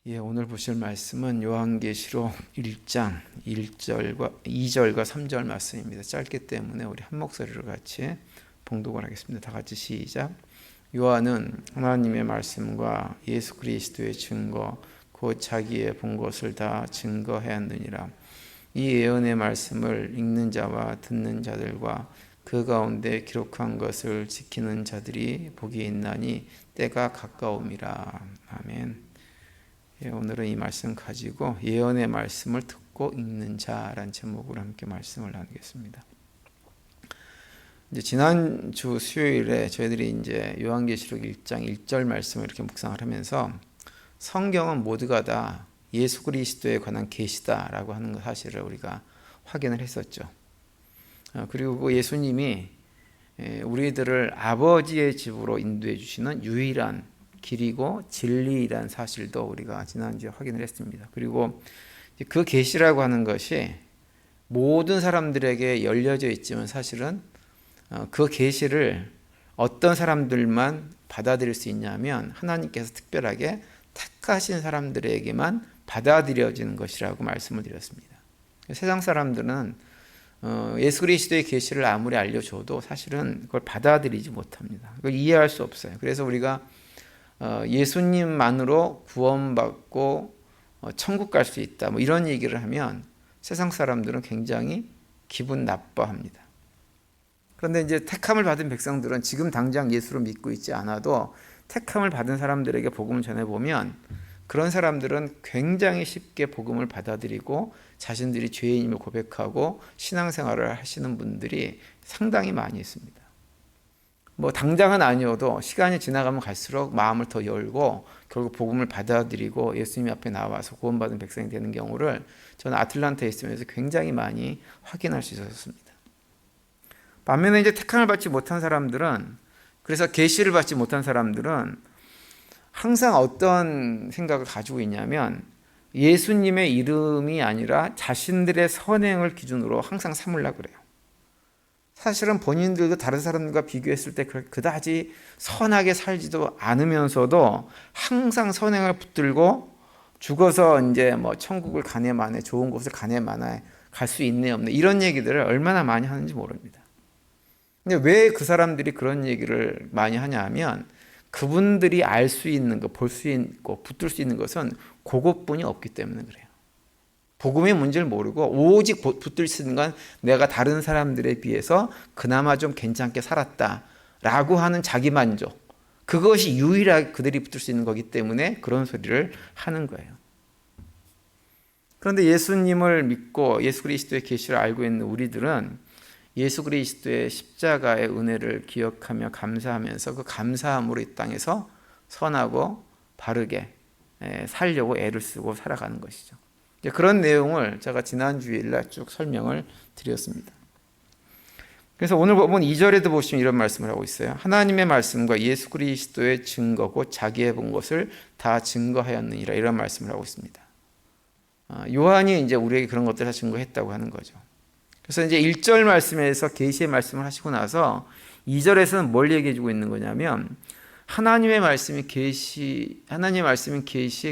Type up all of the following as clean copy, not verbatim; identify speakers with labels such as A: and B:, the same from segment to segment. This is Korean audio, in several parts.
A: 오늘 보실 말씀은 요한계시록 1장 1절과 2절과 3절 말씀입니다. 짧기 때문에 우리 한 목소리로 같이 봉독을 하겠습니다. 다 같이 시작. 요한은 하나님의 말씀과 예수 그리스도의 증거 곧 자기의 본 것을 다 증거하였느니라. 이 예언의 말씀을 읽는 자와 듣는 자들과 그 가운데 기록한 것을 지키는 자들이 복이 있나니 때가 가까움이라. 아멘. 오늘은 이 말씀 가지고 예언의 말씀을 듣고 읽는 자라는 제목으로 함께 말씀을 나누겠습니다. 지난주 수요일에 저희들이 요한계시록 1장 1절 말씀을 이렇게 묵상을 하면서 성경은 모두가 다 예수 그리스도에 관한 계시다라고 하는 사실을 우리가 확인을 했었죠. 그리고 예수님이 우리들을 아버지의 집으로 인도해 주시는 유일한 길이고 진리이란 사실도 우리가 지난주에 확인을 했습니다. 그리고 그 계시라고 하는 것이 모든 사람들에게 열려져 있지만 사실은 그 계시를 어떤 사람들만 받아들일 수 있냐면 하나님께서 특별하게 택하신 사람들에게만 받아들여지는 것이라고 말씀을 드렸습니다. 세상 사람들은 예수 그리스도의 계시를 아무리 알려줘도 사실은 그걸 받아들이지 못합니다. 그걸 이해할 수 없어요. 그래서 우리가 예수님만으로 구원받고 천국 갈 수 있다 이런 얘기를 하면 세상 사람들은 굉장히 기분 나빠합니다. 그런데 택함을 받은 백성들은 지금 당장 예수를 믿고 있지 않아도 택함을 받은 사람들에게 복음을 전해보면 그런 사람들은 굉장히 쉽게 복음을 받아들이고 자신들이 죄인임을 고백하고 신앙생활을 하시는 분들이 상당히 많이 있습니다. 당장은 아니어도 시간이 지나가면 갈수록 마음을 더 열고 결국 복음을 받아들이고 예수님 앞에 나와서 구원받은 백성이 되는 경우를 저는 아틀란타에 있으면서 굉장히 많이 확인할 수 있었습니다. 반면에 택함을 받지 못한 사람들은, 그래서 계시를 받지 못한 사람들은 항상 어떤 생각을 가지고 있냐면 예수님의 이름이 아니라 자신들의 선행을 기준으로 항상 삼으려고 그래요. 사실은 본인들도 다른 사람들과 비교했을 때 그다지 선하게 살지도 않으면서도 항상 선행을 붙들고 죽어서 천국을 가네 마네, 좋은 곳을 가네 마네, 갈 수 있네 없네 이런 얘기들을 얼마나 많이 하는지 모릅니다. 근데 왜 그 사람들이 그런 얘기를 많이 하냐 하면 그분들이 알 수 있는 것, 볼 수 있고 붙들 수 있는 것은 그것뿐이 없기 때문에 그래요. 복음의 문제를 모르고 오직 붙들 수 있는 건 내가 다른 사람들에 비해서 그나마 좀 괜찮게 살았다라고 하는 자기만족, 그것이 유일하게 그들이 붙들 수 있는 거기 때문에 그런 소리를 하는 거예요. 그런데 예수님을 믿고 예수 그리스도의 계시를 알고 있는 우리들은 예수 그리스도의 십자가의 은혜를 기억하며 감사하면서 그 감사함으로 이 땅에서 선하고 바르게 살려고 애를 쓰고 살아가는 것이죠. 그런 내용을 제가 지난 주일날 쭉 설명을 드렸습니다. 그래서 오늘 보면 2절에도 보시면 이런 말씀을 하고 있어요. 하나님의 말씀과 예수 그리스도의 증거고 자기의 본 것을 다 증거하였느니라 이런 말씀을 하고 있습니다. 요한이 우리에게 그런 것들을 다 증거했다고 하는 거죠. 그래서 1절 말씀에서 계시의 말씀을 하시고 나서 2절에서는 뭘 얘기해 주고 있는 거냐면 하나님의 말씀인 계시의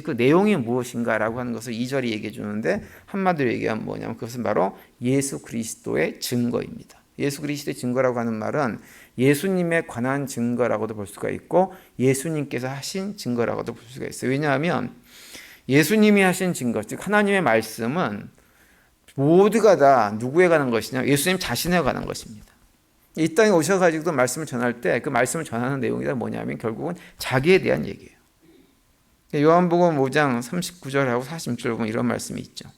A: 그 내용이 무엇인가라고 하는 것을 2절이 얘기해 주는데 한마디로 얘기하면 뭐냐면 그것은 바로 예수 그리스도의 증거입니다. 예수 그리스도의 증거라고 하는 말은 예수님에 관한 증거라고도 볼 수가 있고 예수님께서 하신 증거라고도 볼 수가 있어요. 왜냐하면 예수님이 하신 증거, 즉 하나님의 말씀은 모두가 다 누구에 관한 것이냐? 예수님 자신에 관한 것입니다. 이 땅에 오셔가지고도 말씀을 전할 때 그 말씀을 전하는 내용이 뭐냐면 결국은 자기에 대한 얘기예요. 요한복음 5장 39절하고 40절 보면 이런 말씀이 있죠.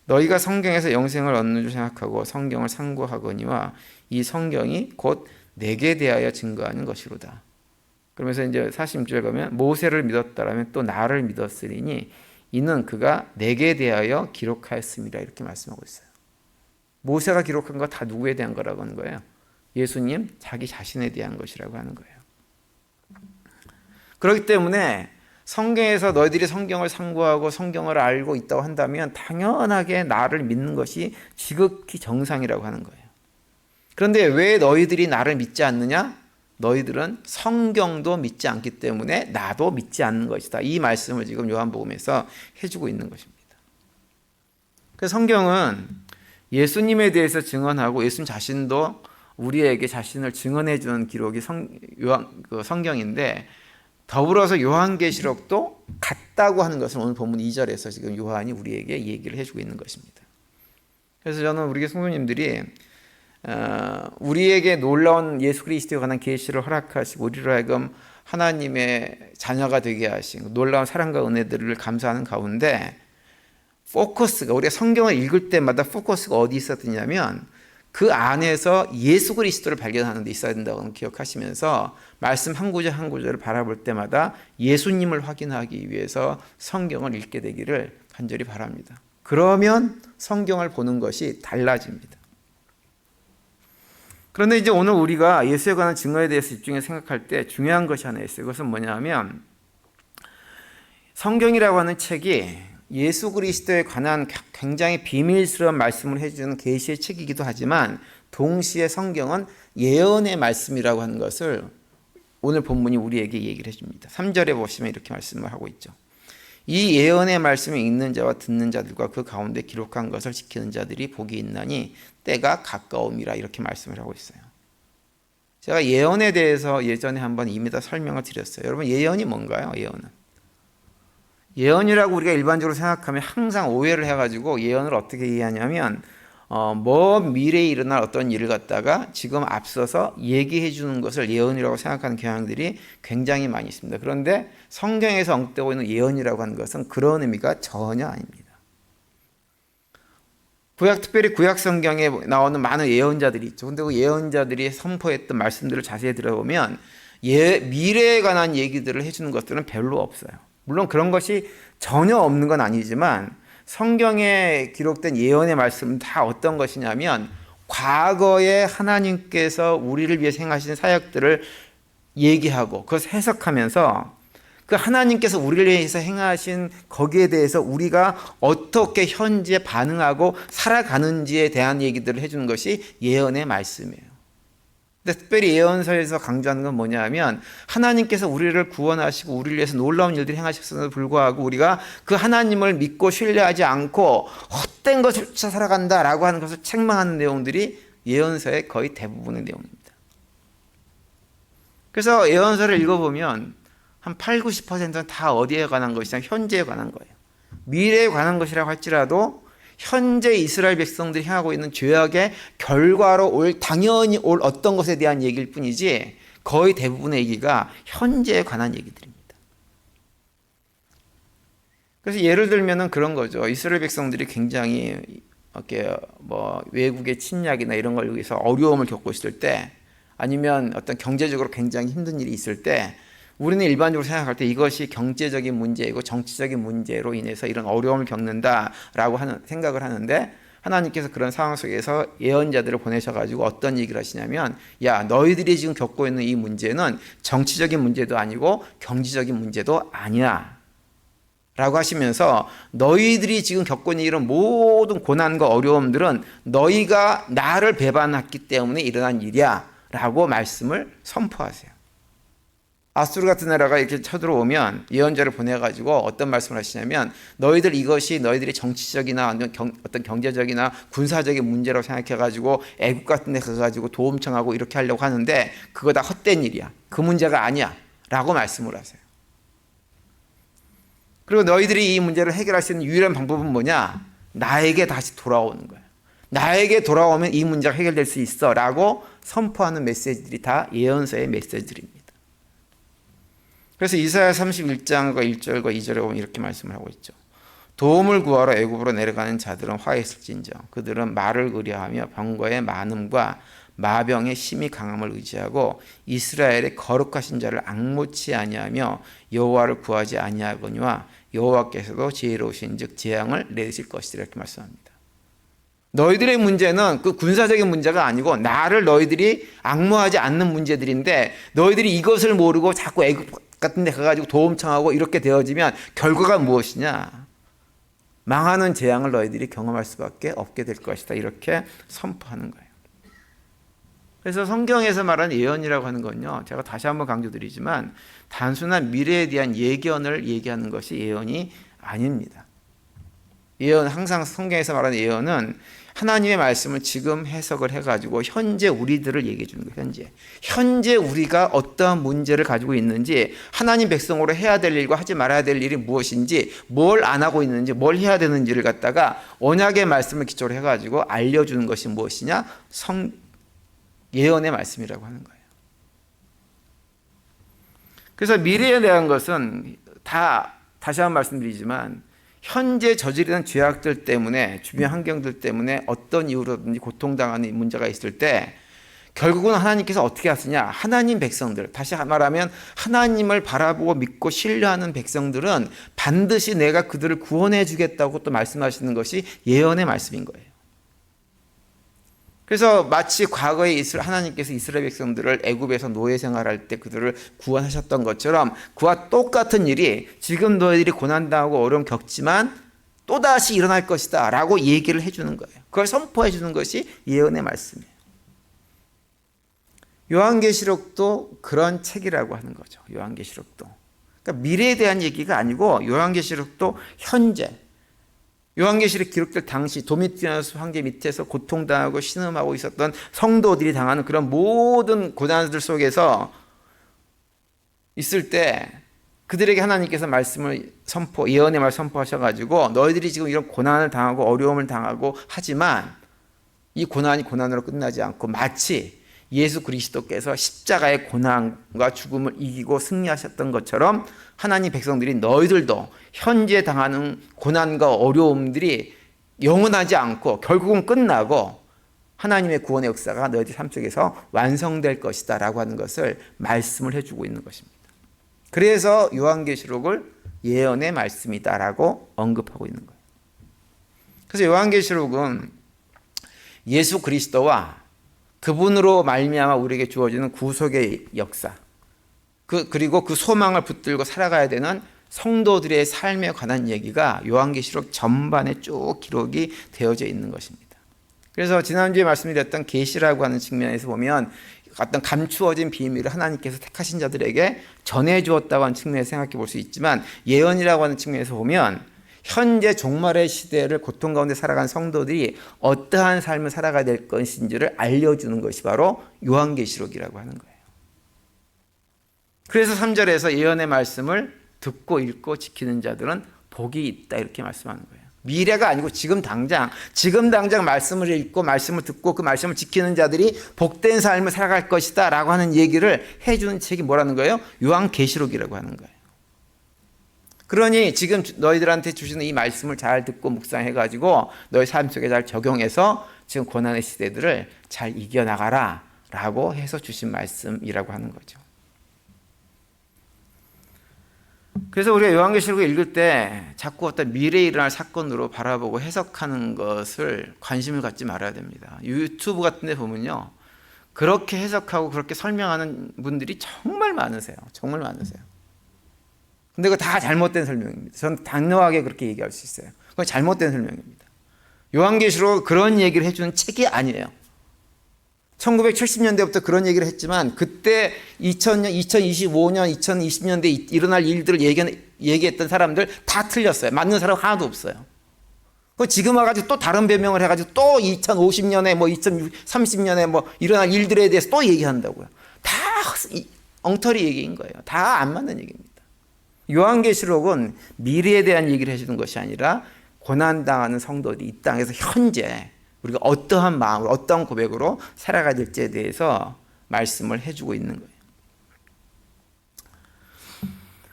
A: 너희가 성경에서 영생을 얻는 줄 생각하고 성경을 상고하거니와 이 성경이 곧 내게 대하여 증거하는 것이로다. 그러면서 40절 가면 모세를 믿었다라면 또 나를 믿었으리니 이는 그가 내게 대하여 기록하였습니다. 이렇게 말씀하고 있어요. 모세가 기록한 거 다 누구에 대한 거라고 하는 거예요? 예수님 자기 자신에 대한 것이라고 하는 거예요. 그렇기 때문에 성경에서 너희들이 성경을 상고하고 성경을 알고 있다고 한다면 당연하게 나를 믿는 것이 지극히 정상이라고 하는 거예요. 그런데 왜 너희들이 나를 믿지 않느냐? 너희들은 성경도 믿지 않기 때문에 나도 믿지 않는 것이다. 이 말씀을 지금 요한복음에서 해주고 있는 것입니다. 그래서 성경은 예수님에 대해서 증언하고 예수님 자신도 우리에게 자신을 증언해 주는 기록이 성경인데, 더불어서 요한계시록도 같다고 하는 것을 오늘 본문 2절에서 지금 요한이 우리에게 얘기를 해주고 있는 것입니다. 그래서 저는 우리 성도님들이 우리에게 놀라운 예수 그리스도에 관한 계시를 허락하시고 우리로 하여금 하나님의 자녀가 되게 하신 놀라운 사랑과 은혜들을 감사하는 가운데, 포커스가, 우리가 성경을 읽을 때마다 포커스가 어디 있어야 되냐면 그 안에서 예수 그리스도를 발견하는 데 있어야 된다고 기억하시면서 말씀 한 구절 한 구절을 바라볼 때마다 예수님을 확인하기 위해서 성경을 읽게 되기를 간절히 바랍니다. 그러면 성경을 보는 것이 달라집니다. 그런데 이제 오늘 우리가 예수에 관한 증거에 대해서 집중해서 생각할 때 중요한 것이 하나 있어요. 그것은 뭐냐면, 성경이라고 하는 책이 예수 그리스도에 관한 굉장히 비밀스러운 말씀을 해주는 계시의 책이기도 하지만, 동시에 성경은 예언의 말씀이라고 하는 것을 오늘 본문이 우리에게 얘기를 해줍니다. 3절에 보시면 이렇게 말씀을 하고 있죠. 이 예언의 말씀을 읽는 자와 듣는 자들과 그 가운데 기록한 것을 지키는 자들이 복이 있나니 때가 가까움이라, 이렇게 말씀을 하고 있어요. 제가 예언에 대해서 예전에 한번 이미 다 설명을 드렸어요. 여러분, 예언이 뭔가요? 예언이라고 우리가 일반적으로 생각하면 항상 오해를 해가지고 예언을 어떻게 이해하냐면, 미래에 일어날 어떤 일을 갖다가 지금 앞서서 얘기해 주는 것을 예언이라고 생각하는 경향들이 굉장히 많이 있습니다. 그런데 성경에서 언급되고 있는 예언이라고 하는 것은 그런 의미가 전혀 아닙니다. 특별히 구약 성경에 나오는 많은 예언자들이 있죠. 근데 그 예언자들이 선포했던 말씀들을 자세히 들어보면 미래에 관한 얘기들을 해주는 것들은 별로 없어요. 물론 그런 것이 전혀 없는 건 아니지만, 성경에 기록된 예언의 말씀은 다 어떤 것이냐면, 과거에 하나님께서 우리를 위해 행하신 사역들을 얘기하고 그것을 해석하면서 그 하나님께서 우리를 위해서 행하신 거기에 대해서 우리가 어떻게 현재 반응하고 살아가는지에 대한 얘기들을 해주는 것이 예언의 말씀이에요. 근데 특별히 예언서에서 강조하는 건 뭐냐면, 하나님께서 우리를 구원하시고 우리를 위해서 놀라운 일들을 행하셨음에도 불구하고 우리가 그 하나님을 믿고 신뢰하지 않고 헛된 것을 쫓아 살아간다라고 하는 것을 책망하는 내용들이 예언서의 거의 대부분의 내용입니다. 그래서 예언서를 읽어보면 한 8, 90%는 다 어디에 관한 것이냐, 현재에 관한 거예요. 미래에 관한 것이라고 할지라도 현재 이스라엘 백성들이 행하고 있는 죄악의 결과로 당연히 올 어떤 것에 대한 얘기일 뿐이지, 거의 대부분의 얘기가 현재에 관한 얘기들입니다. 그래서 예를 들면은 그런 거죠. 이스라엘 백성들이 굉장히 이렇게 외국의 침략이나 이런 걸 위해서 어려움을 겪고 있을 때, 아니면 어떤 경제적으로 굉장히 힘든 일이 있을 때, 우리는 일반적으로 생각할 때 이것이 경제적인 문제이고 정치적인 문제로 인해서 이런 어려움을 겪는다라고 생각을 하는데, 하나님께서 그런 상황 속에서 예언자들을 보내셔가지고 어떤 얘기를 하시냐면, 야, 너희들이 지금 겪고 있는 이 문제는 정치적인 문제도 아니고 경제적인 문제도 아니야 라고 하시면서, 너희들이 지금 겪고 있는 이런 모든 고난과 어려움들은 너희가 나를 배반했기 때문에 일어난 일이야 라고 말씀을 선포하세요. 아수르 같은 나라가 이렇게 쳐들어오면 예언자를 보내가지고 어떤 말씀을 하시냐면, 너희들 이것이 너희들이 정치적이나 어떤 경제적이나 군사적인 문제라고 생각해가지고 애국 같은 데 가가지고 도움 청하고 이렇게 하려고 하는데 그거 다 헛된 일이야. 그 문제가 아니야 라고 말씀을 하세요. 그리고 너희들이 이 문제를 해결할 수 있는 유일한 방법은 뭐냐? 나에게 다시 돌아오는 거야. 나에게 돌아오면 이 문제가 해결될 수 있어 라고 선포하는 메시지들이 다 예언서의 메시지들입니다. 그래서 이사야 31장과 1절과 2절에 보면 이렇게 말씀을 하고 있죠. 도움을 구하러 애굽으로 내려가는 자들은 화했을진저 그들은 말을 의뢰하며 병거의 많음과 마병의 심히 강함을 의지하고 이스라엘의 거룩하신 자를 앙모치 아니하며 여호와를 구하지 아니하거니와 여호와께서도 지혜로우신즉 재앙을 내리실 것이라, 이렇게 말씀합니다. 너희들의 문제는 그 군사적인 문제가 아니고 나를 너희들이 앙모하지 않는 문제들인데, 너희들이 이것을 모르고 자꾸 애굽 같은 데 가가지고 도움 청하고 이렇게 되어지면 결과가 무엇이냐? 망하는 재앙을 너희들이 경험할 수밖에 없게 될 것이다, 이렇게 선포하는 거예요. 그래서 성경에서 말하는 예언이라고 하는 건요, 제가 다시 한번 강조드리지만 단순한 미래에 대한 예견을 얘기하는 것이 예언이 아닙니다. 예언, 항상 성경에서 말하는 예언은 하나님의 말씀을 지금 해석을 해가지고 현재 우리들을 얘기해 주는 거예요. 현재 우리가 어떠한 문제를 가지고 있는지, 하나님 백성으로 해야 될 일과 하지 말아야 될 일이 무엇인지, 뭘 안 하고 있는지, 뭘 해야 되는지를 갖다가 언약의 말씀을 기초로 해가지고 알려주는 것이 무엇이냐? 예언의 말씀이라고 하는 거예요. 그래서 미래에 대한 것은 다시 한번 말씀드리지만 현재 저지르는 죄악들 때문에, 주변 환경들 때문에 어떤 이유로든지 고통당하는 문제가 있을 때 결국은 하나님께서 어떻게 하시냐? 하나님 백성들, 다시 말하면 하나님을 바라보고 믿고 신뢰하는 백성들은 반드시 내가 그들을 구원해 주겠다고 또 말씀하시는 것이 예언의 말씀인 거예요. 그래서 마치 과거에 하나님께서 이스라엘 백성들을 애굽에서 노예 생활할 때 그들을 구원하셨던 것처럼 그와 똑같은 일이 지금 너희들이 고난당하고 어려움 겪지만 또다시 일어날 것이다 라고 얘기를 해주는 거예요. 그걸 선포해 주는 것이 예언의 말씀이에요. 요한계시록도 그런 책이라고 하는 거죠. 요한계시록도. 그러니까 미래에 대한 얘기가 아니고 요한계시록도 현재, 요한계시록 기록될 당시 도미티아누스 황제 밑에서 고통당하고 신음하고 있었던 성도들이 당하는 그런 모든 고난들 속에서 있을 때 그들에게 하나님께서 말씀을 예언의 말 선포하셔가지고 너희들이 지금 이런 고난을 당하고 어려움을 당하고 하지만 이 고난이 고난으로 끝나지 않고 마치 예수 그리스도께서 십자가의 고난과 죽음을 이기고 승리하셨던 것처럼 하나님 백성들이 너희들도 현재 당하는 고난과 어려움들이 영원하지 않고 결국은 끝나고 하나님의 구원의 역사가 너희들 삶 속에서 완성될 것이다 라고 하는 것을 말씀을 해주고 있는 것입니다. 그래서 요한계시록을 예언의 말씀이다 라고 언급하고 있는 거예요. 그래서 요한계시록은 예수 그리스도와 그분으로 말미암아 우리에게 주어지는 구속의 역사, 그리고 그 소망을 붙들고 살아가야 되는 성도들의 삶에 관한 얘기가 요한계시록 전반에 쭉 기록이 되어져 있는 것입니다. 그래서 지난주에 말씀드렸던 계시라고 하는 측면에서 보면 어떤 감추어진 비밀을 하나님께서 택하신 자들에게 전해주었다고 하는 측면에서 생각해 볼 수 있지만, 예언이라고 하는 측면에서 보면 현재 종말의 시대를 고통 가운데 살아간 성도들이 어떠한 삶을 살아가야 될 것인지를 알려주는 것이 바로 요한계시록이라고 하는 거예요. 그래서 3절에서 예언의 말씀을 듣고 읽고 지키는 자들은 복이 있다 이렇게 말씀하는 거예요. 미래가 아니고 지금 당장 말씀을 읽고 말씀을 듣고 그 말씀을 지키는 자들이 복된 삶을 살아갈 것이다 라고 하는 얘기를 해주는 책이 뭐라는 거예요? 요한계시록이라고 하는 거예요. 그러니 지금 너희들한테 주시는 이 말씀을 잘 듣고 묵상해가지고 너희 삶 속에 잘 적용해서 지금 고난의 시대들을 잘 이겨나가라 라고 해서 주신 말씀이라고 하는 거죠. 그래서 우리가 요한계시록을 읽을 때 자꾸 어떤 미래에 일어날 사건으로 바라보고 해석하는 것을 관심을 갖지 말아야 됩니다. 유튜브 같은 데 보면요, 그렇게 해석하고 그렇게 설명하는 분들이 정말 많으세요. 정말 많으세요. 근데 그거 다 잘못된 설명입니다. 저는 단호하게 그렇게 얘기할 수 있어요. 그건 잘못된 설명입니다. 요한계시록 그런 얘기를 해주는 책이 아니에요. 1970년대부터 그런 얘기를 했지만 그때 2000년, 2025년, 2020년대에 일어날 일들을 얘기했던 사람들 다 틀렸어요. 맞는 사람 하나도 없어요. 지금 와가지고 또 다른 변명을 해가지고 또 2050년에 2030년에 일어날 일들에 대해서 또 얘기한다고요. 다 엉터리 얘기인 거예요. 다 안 맞는 얘기입니다. 요한계시록은 미래에 대한 얘기를 해주는 것이 아니라 고난당하는 성도들이 이 땅에서 현재 우리가 어떠한 마음으로 어떠한 고백으로 살아가야 될지에 대해서 말씀을 해주고 있는 거예요.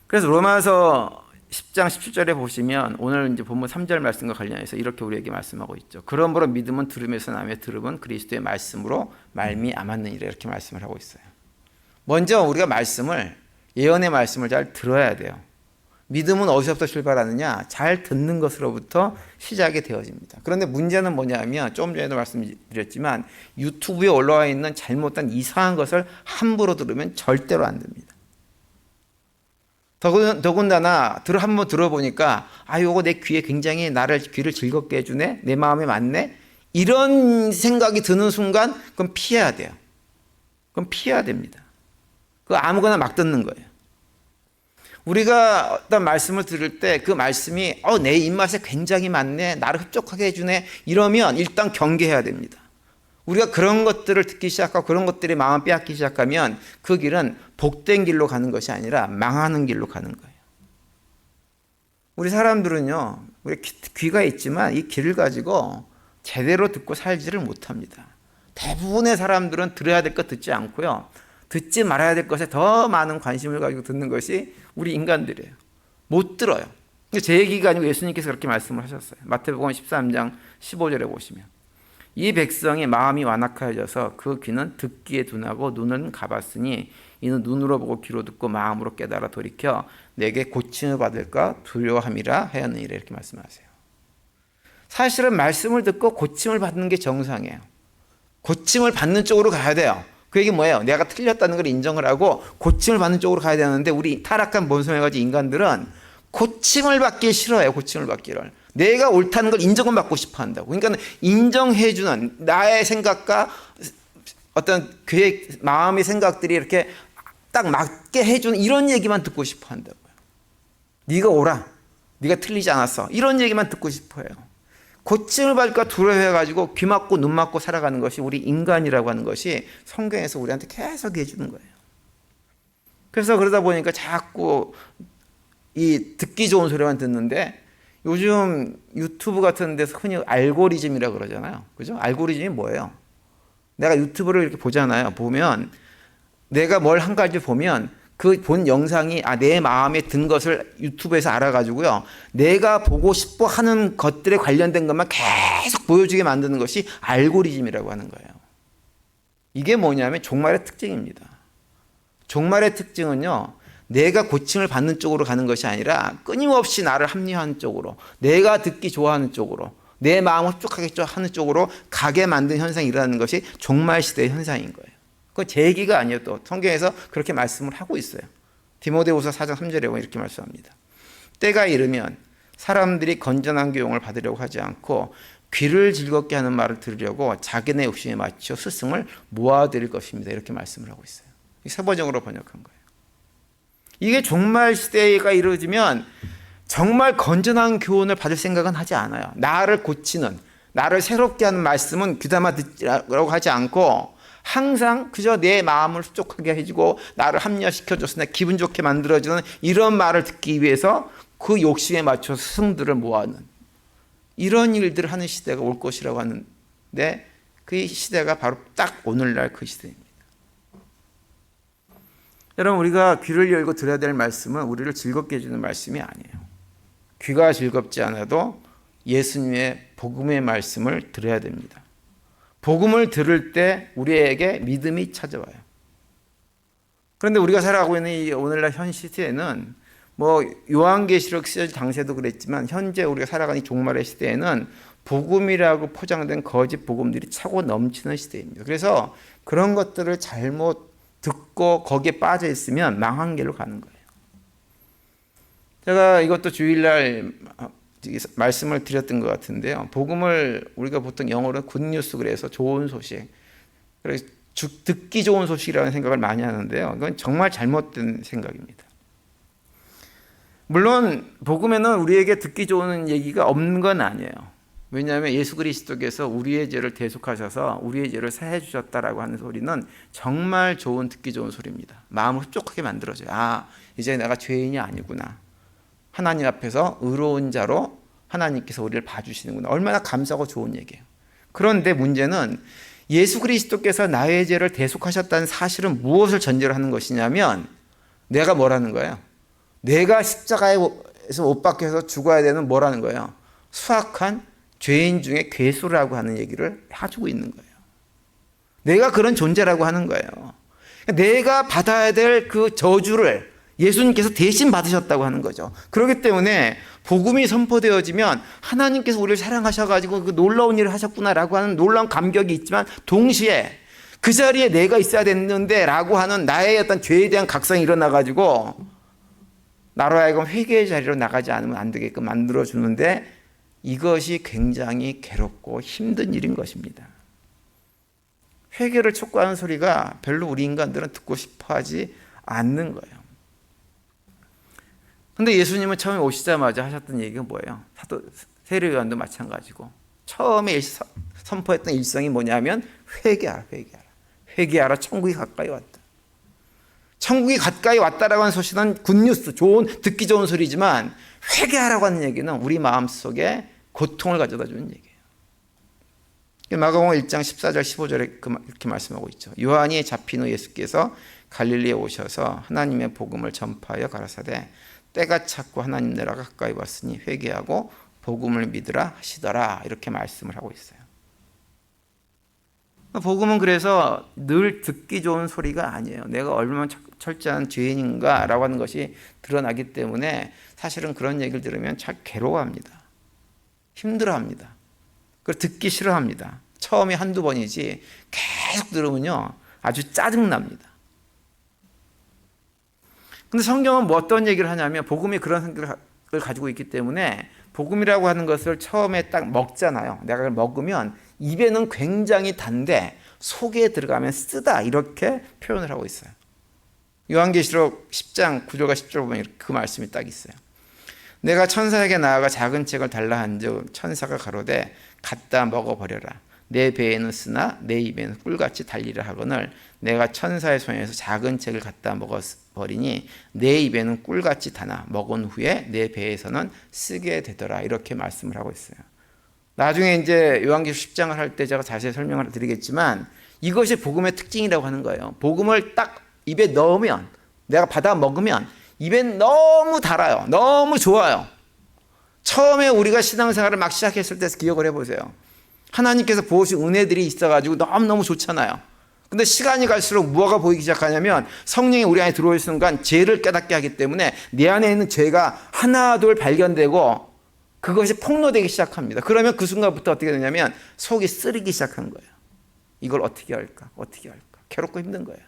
A: 그래서 로마서 10장 17절에 보시면 오늘 이제 본문 3절 말씀과 관련해서 이렇게 우리에게 말씀하고 있죠. 그러므로 믿음은 들음에서 나며 들음은 그리스도의 말씀으로 말미암았느니라 이렇게 말씀을 하고 있어요. 먼저 우리가 예언의 말씀을 잘 들어야 돼요. 믿음은 어디서부터 출발하느냐? 잘 듣는 것으로부터 시작이 되어집니다. 그런데 문제는 뭐냐면 조금 전에도 말씀드렸지만 유튜브에 올라와 있는 잘못된 이상한 것을 함부로 들으면 절대로 안 됩니다. 더군다나 한번 들어보니까 요거 내 귀에 굉장히 귀를 즐겁게 해주네? 내 마음에 맞네? 이런 생각이 드는 순간 그건 피해야 돼요. 그럼 피해야 됩니다. 그거 아무거나 막 듣는 거예요. 우리가 어떤 말씀을 들을 때 그 말씀이 내 입맛에 굉장히 맞네, 나를 흡족하게 해주네, 이러면 일단 경계해야 됩니다. 우리가 그런 것들을 듣기 시작하고 그런 것들이 마음을 빼앗기 시작하면 그 길은 복된 길로 가는 것이 아니라 망하는 길로 가는 거예요. 우리 사람들은요, 우리 귀가 있지만 이 귀를 가지고 제대로 듣고 살지를 못합니다. 대부분의 사람들은 들어야 될 것 듣지 않고요, 듣지 말아야 될 것에 더 많은 관심을 가지고 듣는 것이 우리 인간들이에요. 못 들어요. 제 얘기가 아니고 예수님께서 그렇게 말씀을 하셨어요. 마태복음 13장 15절에 보시면, 이 백성의 마음이 완악하여져서 그 귀는 듣기에 둔하고 눈은 가봤으니 이는 눈으로 보고 귀로 듣고 마음으로 깨달아 돌이켜 내게 고침을 받을까 두려워함이라 하였느니라, 이렇게 말씀하세요. 사실은 말씀을 듣고 고침을 받는 게 정상이에요. 고침을 받는 쪽으로 가야 돼요. 그 얘기 뭐예요? 내가 틀렸다는 걸 인정을 하고 고침을 받는 쪽으로 가야 되는데, 우리 타락한 본성에 가진 인간들은 고침을 받기 싫어해요. 고침을 받기를. 내가 옳다는 걸 인정을 받고 싶어 한다고. 그러니까 인정해주는 나의 생각과 어떤 그의 마음의 생각들이 이렇게 딱 맞게 해주는 이런 얘기만 듣고 싶어 한다고요. 네가 옳아, 네가 틀리지 않았어, 이런 얘기만 듣고 싶어 해요. 고침을 받을까 두려워해가지고 귀 막고 눈 막고 살아가는 것이 우리 인간이라고 하는 것이 성경에서 우리한테 계속 해주는 거예요. 그래서 그러다 보니까 자꾸 이 듣기 좋은 소리만 듣는데, 요즘 유튜브 같은 데서 흔히 알고리즘이라고 그러잖아요. 그죠? 알고리즘이 뭐예요? 내가 유튜브를 이렇게 보잖아요. 보면 내가 뭘 한 가지 보면 그 본 영상이 내 마음에 든 것을 유튜브에서 알아가지고요, 내가 보고 싶어 하는 것들에 관련된 것만 계속 보여주게 만드는 것이 알고리즘이라고 하는 거예요. 이게 뭐냐면 종말의 특징입니다. 종말의 특징은요, 내가 고침을 받는 쪽으로 가는 것이 아니라 끊임없이 나를 합리화하는 쪽으로, 내가 듣기 좋아하는 쪽으로, 내 마음을 흡족하게 하는 쪽으로 가게 만든 현상이 일어나는 것이 종말 시대의 현상인 거예요. 그건 제 얘기가 아니에요. 또 성경에서 그렇게 말씀을 하고 있어요. 디모데후서 4장 3절에 보면 이렇게 말씀합니다. 때가 이르면 사람들이 건전한 교훈을 받으려고 하지 않고 귀를 즐겁게 하는 말을 들으려고 자기네 욕심에 맞춰 스승을 모아들일 것입니다. 이렇게 말씀을 하고 있어요. 세번역으로 번역한 거예요. 이게 종말 시대가 이루어지면 정말 건전한 교훈을 받을 생각은 하지 않아요. 나를 고치는, 나를 새롭게 하는 말씀은 귀담아 듣라고 하지 않고 항상 그저 내 마음을 흡족하게 해주고 나를 합리화시켜줘서 내 기분 좋게 만들어주는 이런 말을 듣기 위해서 그 욕심에 맞춰 스승들을 모아는 이런 일들을 하는 시대가 올 것이라고 하는데, 그 시대가 바로 딱 오늘날 그 시대입니다. 여러분, 우리가 귀를 열고 들어야 될 말씀은 우리를 즐겁게 해주는 말씀이 아니에요. 귀가 즐겁지 않아도 예수님의 복음의 말씀을 들어야 됩니다. 복음을 들을 때 우리에게 믿음이 찾아와요. 그런데 우리가 살아가고 있는 이 오늘날 현 시대에는 요한계시록 시절 당시에도 그랬지만 현재 우리가 살아가는 이 종말의 시대에는 복음이라고 포장된 거짓 복음들이 차고 넘치는 시대입니다. 그래서 그런 것들을 잘못 듣고 거기에 빠져 있으면 망한 길로 가는 거예요. 제가 이것도 주일날 말씀을 드렸던 것 같은데요. 복음을 우리가 보통 영어로 굿뉴스, 그래서 좋은 소식, 그래서 듣기 좋은 소식이라는 생각을 많이 하는데요. 이건 정말 잘못된 생각입니다. 물론 복음에는 우리에게 듣기 좋은 얘기가 없는 건 아니에요. 왜냐하면 예수 그리스도께서 우리의 죄를 대속하셔서 우리의 죄를 사해 주셨다라고 하는 소리는 정말 좋은, 듣기 좋은 소리입니다. 마음을 흡족하게 만들어줘요. 이제 내가 죄인이 아니구나. 하나님 앞에서 의로운 자로 하나님께서 우리를 봐주시는구나. 얼마나 감사하고 좋은 얘기예요. 그런데 문제는 예수 그리스도께서 나의 죄를 대속하셨다는 사실은 무엇을 전제로 하는 것이냐면, 내가 뭐라는 거예요? 내가 십자가에서 못 박혀서 죽어야 되는 뭐라는 거예요? 수악한 죄인 중에 괴수라고 하는 얘기를 해주고 있는 거예요. 내가 그런 존재라고 하는 거예요. 내가 받아야 될 그 저주를 예수님께서 대신 받으셨다고 하는 거죠. 그렇기 때문에 복음이 선포되어지면 하나님께서 우리를 사랑하셔가지고 그 놀라운 일을 하셨구나라고 하는 놀라운 감격이 있지만, 동시에 그 자리에 내가 있어야 됐는데 라고 하는 나의 어떤 죄에 대한 각성이 일어나가지고 나로 하여금 회개의 자리로 나가지 않으면 안 되게끔 만들어주는데, 이것이 굉장히 괴롭고 힘든 일인 것입니다. 회개를 촉구하는 소리가 별로 우리 인간들은 듣고 싶어 하지 않는 거예요. 근데 예수님은 처음에 오시자마자 하셨던 얘기가 뭐예요? 사도 세례요한도 마찬가지고 처음에 선포했던 일성이 뭐냐면 회개하라, 회개하라. 회개하라, 천국이 가까이 왔다. 천국이 가까이 왔다라고 하는 소식은 굿뉴스, 듣기 좋은 소리지만 회개하라고 하는 얘기는 우리 마음속에 고통을 가져다 주는 얘기예요. 마가복음 1장 14절 15절에 이렇게 말씀하고 있죠. 요한이 잡힌 후 예수께서 갈릴리에 오셔서 하나님의 복음을 전파하여 가라사대 때가 찼고 하나님 나라가 가까이 왔으니 회개하고 복음을 믿으라 하시더라, 이렇게 말씀을 하고 있어요. 복음은 그래서 늘 듣기 좋은 소리가 아니에요. 내가 얼마나 철저한 죄인인가 라고 하는 것이 드러나기 때문에 사실은 그런 얘기를 들으면 참 괴로워합니다. 힘들어합니다. 그걸 듣기 싫어합니다. 처음에 한두 번이지 계속 들으면요 아주 짜증납니다. 근데 성경은 뭐 어떤 얘기를 하냐면 복음이 그런 성격을 가지고 있기 때문에 복음이라고 하는 것을 처음에 딱 먹잖아요. 내가 그걸 먹으면 입에는 굉장히 단데 속에 들어가면 쓰다, 이렇게 표현을 하고 있어요. 요한계시록 10장 9절과 10절 보면 그 말씀이 딱 있어요. 내가 천사에게 나아가 작은 책을 달라 한즉 천사가 가로되 갖다 먹어버려라. 내 배에는 쓰나 내 입에는 꿀같이 달리라 하거늘 내가 천사의 손에서 작은 책을 갖다 먹어버리니 내 입에는 꿀같이 다나 먹은 후에 내 배에서는 쓰게 되더라, 이렇게 말씀을 하고 있어요. 나중에 이제 요한계시록 10장을 할 때 제가 자세히 설명을 드리겠지만 이것이 복음의 특징이라고 하는 거예요. 복음을 딱 입에 넣으면, 내가 받아 먹으면 입엔 너무 달아요. 너무 좋아요. 처음에 우리가 신앙생활을 막 시작했을 때 기억을 해보세요. 하나님께서 부으신 은혜들이 있어가지고 너무너무 좋잖아요. 근데 시간이 갈수록 무엇가 보이기 시작하냐면 성령이 우리 안에 들어올 순간 죄를 깨닫게 하기 때문에 내 안에 있는 죄가 하나 둘 발견되고 그것이 폭로되기 시작합니다. 그러면 그 순간부터 어떻게 되냐면 속이 쓰리기 시작한 거예요. 이걸 어떻게 할까? 어떻게 할까? 괴롭고 힘든 거예요.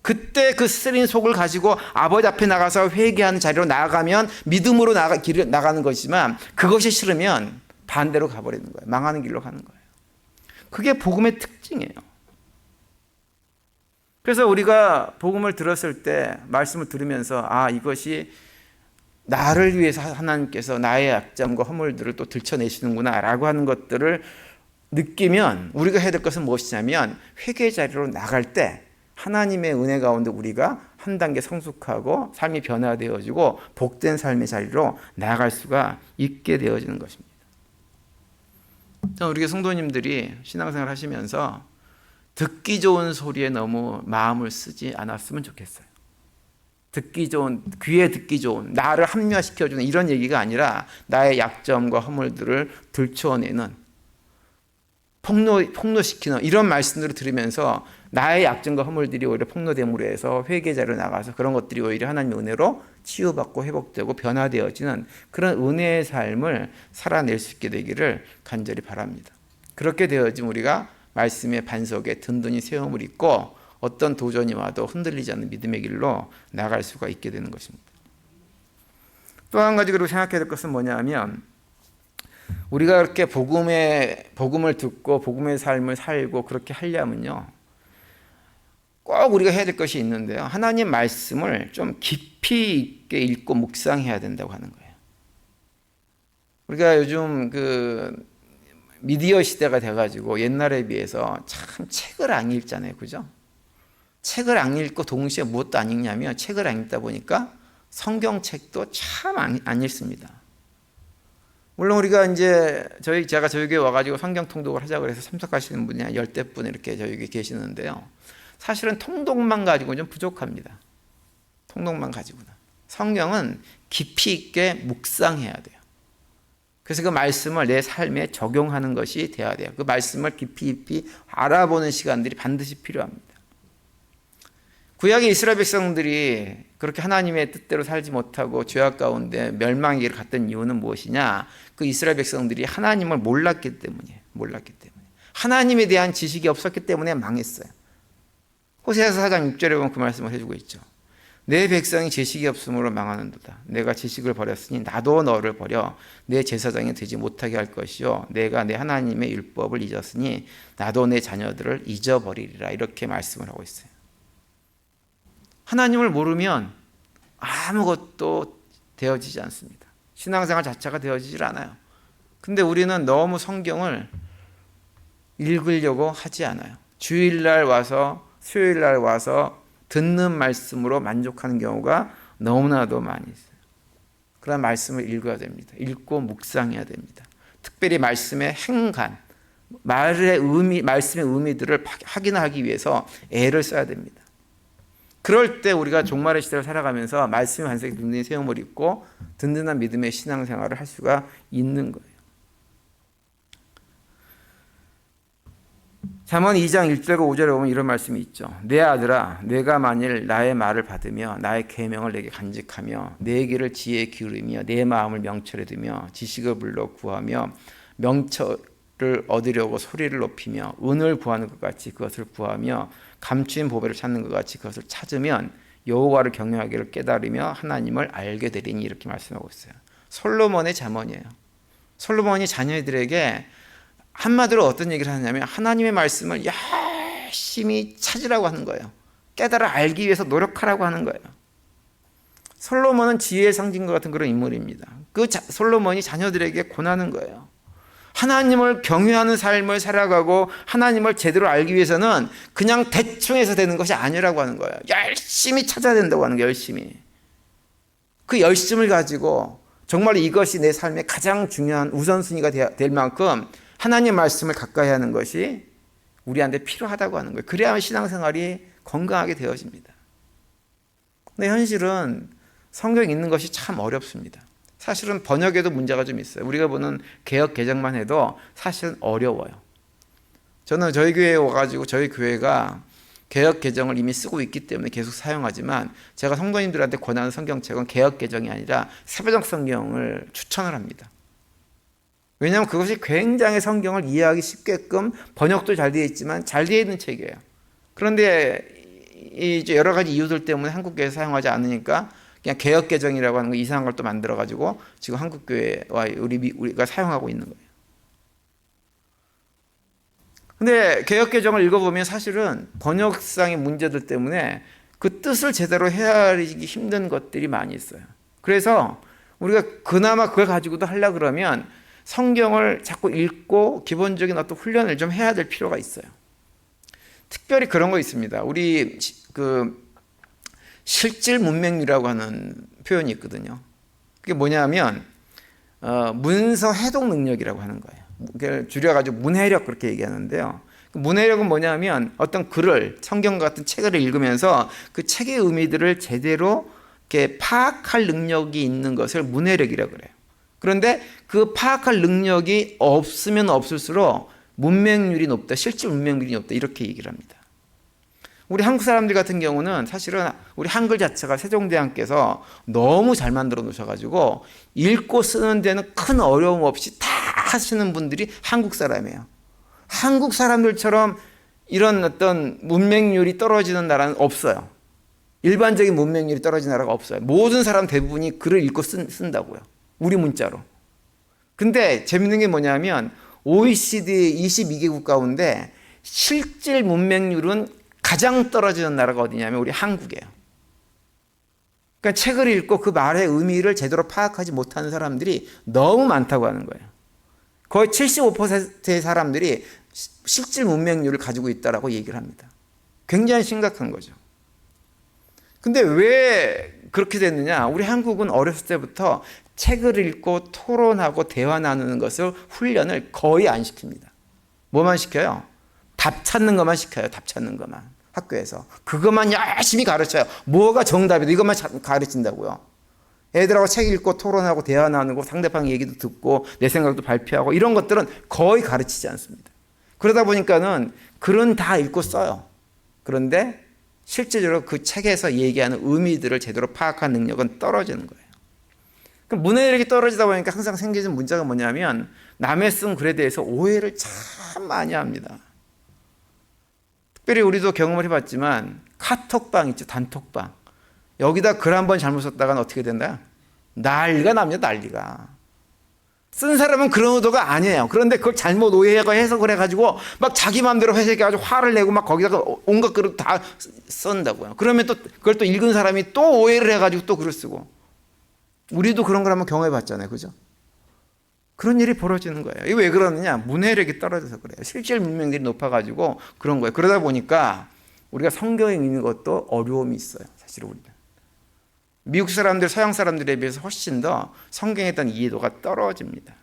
A: 그때 그 쓰린 속을 가지고 아버지 앞에 나가서 회개하는 자리로 나아가면 믿음으로 나가는 것이지만 그것이 싫으면 반대로 가버리는 거예요. 망하는 길로 가는 거예요. 그게 복음의 특징이에요. 그래서 우리가 복음을 들었을 때 말씀을 들으면서 이것이 나를 위해서 하나님께서 나의 약점과 허물들을 또 들춰내시는구나 라고 하는 것들을 느끼면 우리가 해야 될 것은 무엇이냐면 회개 자리로 나갈 때 하나님의 은혜 가운데 우리가 한 단계 성숙하고 삶이 변화되어지고 복된 삶의 자리로 나아갈 수가 있게 되어지는 것입니다. 우리 성도님들이 신앙생활 하시면서 듣기 좋은 소리에 너무 마음을 쓰지 않았으면 좋겠어요. 듣기 좋은, 귀에 듣기 좋은, 나를 합리화시켜주는 이런 얘기가 아니라 나의 약점과 허물들을 들춰내는, 폭로시키는 이런 말씀들을 들으면서 나의 약점과 허물들이 오히려 폭로됨으로 해서 회개자로 나가서 그런 것들이 오히려 하나님의 은혜로 치유받고 회복되고 변화되어지는 그런 은혜의 삶을 살아낼 수 있게 되기를 간절히 바랍니다. 그렇게 되어지면 우리가 말씀의 반석에 든든히 세움을 입고 어떤 도전이 와도 흔들리지 않는 믿음의 길로 나갈 수가 있게 되는 것입니다. 또 한 가지 그리고 생각해야 될 것은 뭐냐면 우리가 그렇게 복음을 듣고 복음의 삶을 살고 그렇게 하려면요 꼭 우리가 해야 될 것이 있는데요. 하나님 말씀을 좀 깊이 있게 읽고 묵상해야 된다고 하는 거예요. 우리가 요즘 미디어 시대가 돼가지고 옛날에 비해서 참 책을 안 읽잖아요. 그죠? 책을 안 읽고 동시에 무엇도 안 읽냐면 책을 안 읽다 보니까 성경책도 참 안 읽습니다. 물론 우리가 이제 제가 저희 교회 와가지고 성경 통독을 하자고 해서 참석하시는 분이 한 10대 분 이렇게 저희 교회 계시는데요. 사실은 통독만 가지고 좀 부족합니다. 통독만 가지고는. 성경은 깊이 있게 묵상해야 돼요. 그래서 그 말씀을 내 삶에 적용하는 것이 돼야 돼요. 그 말씀을 깊이 알아보는 시간들이 반드시 필요합니다. 구약의 이스라엘 백성들이 그렇게 하나님의 뜻대로 살지 못하고 죄악 가운데 멸망의 길을 갔던 이유는 무엇이냐? 그 이스라엘 백성들이 하나님을 몰랐기 때문이에요. 하나님에 대한 지식이 없었기 때문에 망했어요. 호세아서 4장 6절에 보면 그 말씀을 해주고 있죠. 내 백성이 지식이 없으므로 망하는도다. 내가 지식을 버렸으니 나도 너를 버려 내 제사장이 되지 못하게 할 것이요 내가 내 하나님의 율법을 잊었으니 나도 내 자녀들을 잊어버리리라. 이렇게 말씀을 하고 있어요. 하나님을 모르면 아무것도 되어지지 않습니다. 신앙생활 자체가 되어지질 않아요. 근데 우리는 너무 성경을 읽으려고 하지 않아요. 주일날 와서 수요일날 와서 듣는 말씀으로 만족하는 경우가 너무나도 많이 있어요. 그런 말씀을 읽어야 됩니다. 읽고 묵상해야 됩니다. 특별히 말씀의 행간, 말의 의미, 말씀의 의미들을 확인하기 위해서 애를 써야 됩니다. 그럴 때 우리가 종말의 시대를 살아가면서 말씀의 반석에 든든히 세움을 입고 든든한 믿음의 신앙생활을 할 수가 있는 거예요. 잠언 2장 1절과 5절에 보면 이런 말씀이 있죠. 내 아들아, 내가 만일 나의 말을 받으며 나의 계명을 내게 간직하며 내 길을 지혜에 기울이며 내 마음을 명철에 두며 지식을 불러 구하며 명철을 얻으려고 소리를 높이며 은을 구하는 것 같이 그것을 구하며 감추인 보배를 찾는 것 같이 그것을 찾으면 여호와를 경외하기를 깨달으며 하나님을 알게 되리니. 이렇게 말씀하고 있어요. 솔로몬의 잠언이에요. 솔로몬이 자녀들에게 한마디로 어떤 얘기를 하냐면 하나님의 말씀을 열심히 찾으라고 하는 거예요. 깨달아 알기 위해서 노력하라고 하는 거예요. 솔로몬은 지혜의 상징과 같은 그런 인물입니다. 솔로몬이 자녀들에게 권하는 거예요. 하나님을 경외하는 삶을 살아가고 하나님을 제대로 알기 위해서는 그냥 대충 해서 되는 것이 아니라고 하는 거예요. 열심히 찾아야 된다고 하는 거예요. 열심히. 그 열심을 가지고 정말 이것이 내 삶의 가장 중요한 우선순위가 될 만큼 하나님의 말씀을 가까이 하는 것이 우리한테 필요하다고 하는 거예요. 그래야 신앙생활이 건강하게 되어집니다. 근데 현실은 성경 읽는 것이 참 어렵습니다. 사실은 번역에도 문제가 좀 있어요. 우리가 보는 개역 개정만 해도 사실은 어려워요. 저는 저희 교회에 와가지고 저희 교회가 개역 개정을 이미 쓰고 있기 때문에 계속 사용하지만 제가 성도님들한테 권하는 성경책은 개역 개정이 아니라 세번역 성경을 추천을 합니다. 왜냐하면 그것이 굉장히 성경을 이해하기 쉽게끔 번역도 잘 되어 있지만 잘 되어 있는 책이에요. 그런데 이제 여러 가지 이유들 때문에 한국교회에서 사용하지 않으니까 그냥 개역개정이라고 하는 거 이상한 걸 또 만들어가지고 지금 한국교회와 우리가 사용하고 있는 거예요. 근데 개역개정을 읽어보면 사실은 번역상의 문제들 때문에 그 뜻을 제대로 헤아리기 힘든 것들이 많이 있어요. 그래서 우리가 그나마 그걸 가지고도 하려고 그러면 성경을 자꾸 읽고 기본적인 어떤 훈련을 좀 해야 될 필요가 있어요. 특별히 그런 거 있습니다. 우리 실질 문맹률이라고 하는 표현이 있거든요. 그게 뭐냐면 문서 해독 능력이라고 하는 거예요. 줄여가지고 문해력 그렇게 얘기하는데요. 문해력은 뭐냐면 어떤 글을 성경 같은 책을 읽으면서 그 책의 의미들을 제대로 이렇게 파악할 능력이 있는 것을 문해력이라고 그래요. 그런데 그 파악할 능력이 없으면 없을수록 문맹률이 높다, 실질 문맹률이 높다 이렇게 얘기를 합니다. 우리 한국 사람들 같은 경우는 사실은 우리 한글 자체가 세종대왕께서 너무 잘 만들어 놓으셔가지고 읽고 쓰는 데는 큰 어려움 없이 다 하시는 분들이 한국 사람이에요. 한국 사람들처럼 이런 어떤 문맹률이 떨어지는 나라는 없어요. 일반적인 문맹률이 떨어지는 나라가 없어요. 모든 사람 대부분이 글을 읽고 쓴다고요. 우리 문자로. 근데 재밌는 게 뭐냐면 OECD 22개국 가운데 실질 문맹률은 가장 떨어지는 나라가 어디냐면 우리 한국이에요. 그러니까 책을 읽고 그 말의 의미를 제대로 파악하지 못하는 사람들이 너무 많다고 하는 거예요. 거의 75%의 사람들이 실질 문맹률을 가지고 있다라고 얘기를 합니다. 굉장히 심각한 거죠. 근데 왜 그렇게 됐느냐? 우리 한국은 어렸을 때부터 책을 읽고 토론하고 대화 나누는 것을 훈련을 거의 안 시킵니다. 뭐만 시켜요? 답 찾는 것만 시켜요. 답 찾는 것만. 학교에서. 그것만 열심히 가르쳐요. 뭐가 정답이다. 이것만 가르친다고요. 애들하고 책 읽고 토론하고 대화 나누고 상대방 얘기도 듣고 내 생각도 발표하고 이런 것들은 거의 가르치지 않습니다. 그러다 보니까는 글은 다 읽고 써요. 그런데 실제적으로 그 책에서 얘기하는 의미들을 제대로 파악한 능력은 떨어지는 거예요. 문해력이 떨어지다 보니까 항상 생기는 문제가 뭐냐면 남의 쓴 글에 대해서 오해를 참 많이 합니다. 특별히 우리도 경험을 해봤지만 카톡방 있죠. 단톡방. 여기다 글 한 번 잘못 썼다가는 어떻게 된다? 난리가 납니다. 난리가. 쓴 사람은 그런 의도가 아니에요. 그런데 그걸 잘못 오해하고 해석을 해가지고 막 자기 마음대로 해석해가지고 화를 내고 막 거기다가 온갖 글을 다 쓴다고요. 그러면 또 그걸 또 읽은 사람이 또 오해를 해가지고 또 글을 쓰고. 우리도 그런 걸 한번 경험해 봤잖아요. 그죠? 그런 일이 벌어지는 거예요. 이게 왜 그러느냐? 문해력이 떨어져서 그래요. 실질 문명들이 높아가지고 그런 거예요. 그러다 보니까 우리가 성경에 읽는 것도 어려움이 있어요. 사실 우리는. 미국 사람들, 서양 사람들에 비해서 훨씬 더 성경에 대한 이해도가 떨어집니다.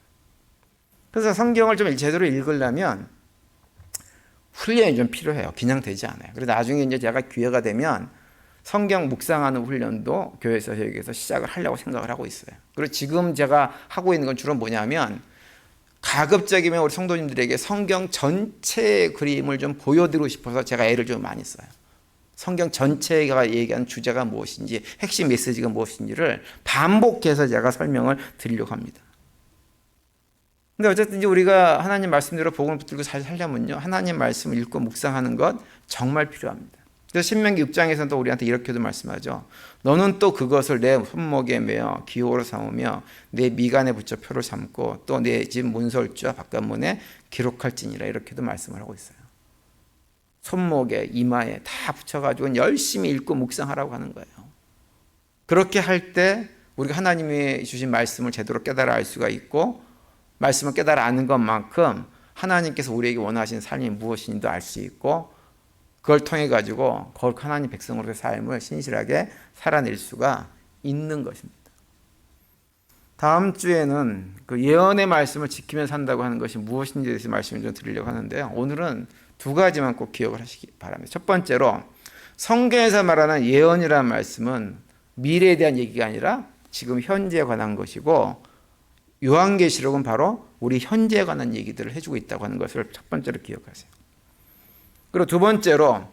A: 그래서 성경을 좀 제대로 읽으려면 훈련이 좀 필요해요. 그냥 되지 않아요. 그래서 나중에 이제 제가 기회가 되면 성경 묵상하는 훈련도 교회에서 여기에서 시작을 하려고 생각을 하고 있어요. 그리고 지금 제가 하고 있는 건 주로 뭐냐면 가급적이면 우리 성도님들에게 성경 전체의 그림을 좀 보여드리고 싶어서 제가 애를 좀 많이 써요. 성경 전체가 얘기하는 주제가 무엇인지, 핵심 메시지가 무엇인지를 반복해서 제가 설명을 드리려고 합니다. 근데 어쨌든 이제 우리가 하나님 말씀대로 복음을 붙들고 잘 살려면요, 하나님 말씀을 읽고 묵상하는 것 정말 필요합니다. 그래서 신명기 6장에서는 또 우리한테 이렇게도 말씀하죠. 너는 또 그것을 내 손목에 매어 기호로 삼으며 내 미간에 붙여 표를 삼고 또 내 집 문설주와 바깥문에 기록할지니라, 이렇게도 말씀을 하고 있어요. 손목에 이마에 다 붙여가지고 열심히 읽고 묵상하라고 하는 거예요. 그렇게 할 때 우리가 하나님이 주신 말씀을 제대로 깨달아 알 수가 있고, 말씀을 깨달아 아는 것만큼 하나님께서 우리에게 원하시는 삶이 무엇인지도 알 수 있고, 그걸 통해 가지고 거룩 하나님 백성으로의 삶을 신실하게 살아낼 수가 있는 것입니다. 다음 주에는 그 예언의 말씀을 지키며 산다고 하는 것이 무엇인지에 대해서 말씀을 좀 드리려고 하는데요. 오늘은 두 가지만 꼭 기억을 하시기 바랍니다. 첫 번째로, 성경에서 말하는 예언이라는 말씀은 미래에 대한 얘기가 아니라 지금 현재에 관한 것이고, 요한계시록은 바로 우리 현재에 관한 얘기들을 해주고 있다고 하는 것을 첫 번째로 기억하세요. 그리고 두 번째로,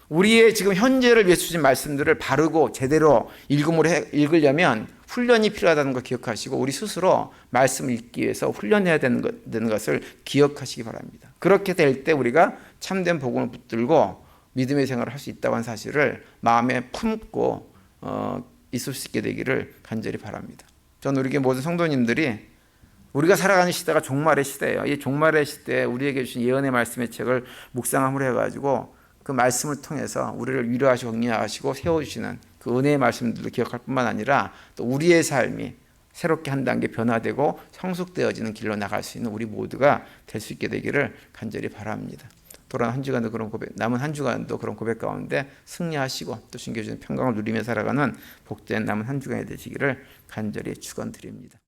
A: 우리의 지금 현재를 위해 주신 말씀들을 바르고 제대로 읽으려면 훈련이 필요하다는 걸 기억하시고, 우리 스스로 말씀을 읽기 위해서 훈련해야 되는 것을 기억하시기 바랍니다. 그렇게 될 때 우리가 참된 복음을 붙들고 믿음의 생활을 할 수 있다고 하는 사실을 마음에 품고 있을 수 있게 되기를 간절히 바랍니다. 저는 우리 모든 성도님들이 우리가 살아가는 시대가 종말의 시대예요. 이 종말의 시대에 우리에게 주신 예언의 말씀의 책을 묵상함으로 해가지고 그 말씀을 통해서 우리를 위로하시고 격려하시고 세워주시는 그 은혜의 말씀들을 기억할 뿐만 아니라 또 우리의 삶이 새롭게 한 단계 변화되고 성숙되어지는 길로 나갈 수 있는 우리 모두가 될 수 있게 되기를 간절히 바랍니다. 돌아온 한 주간도 그런 고백, 남은 한 주간도 그런 고백 가운데 승리하시고 또 신겨주는 평강을 누리며 살아가는 복된 남은 한 주간이 되시기를 간절히 축원드립니다.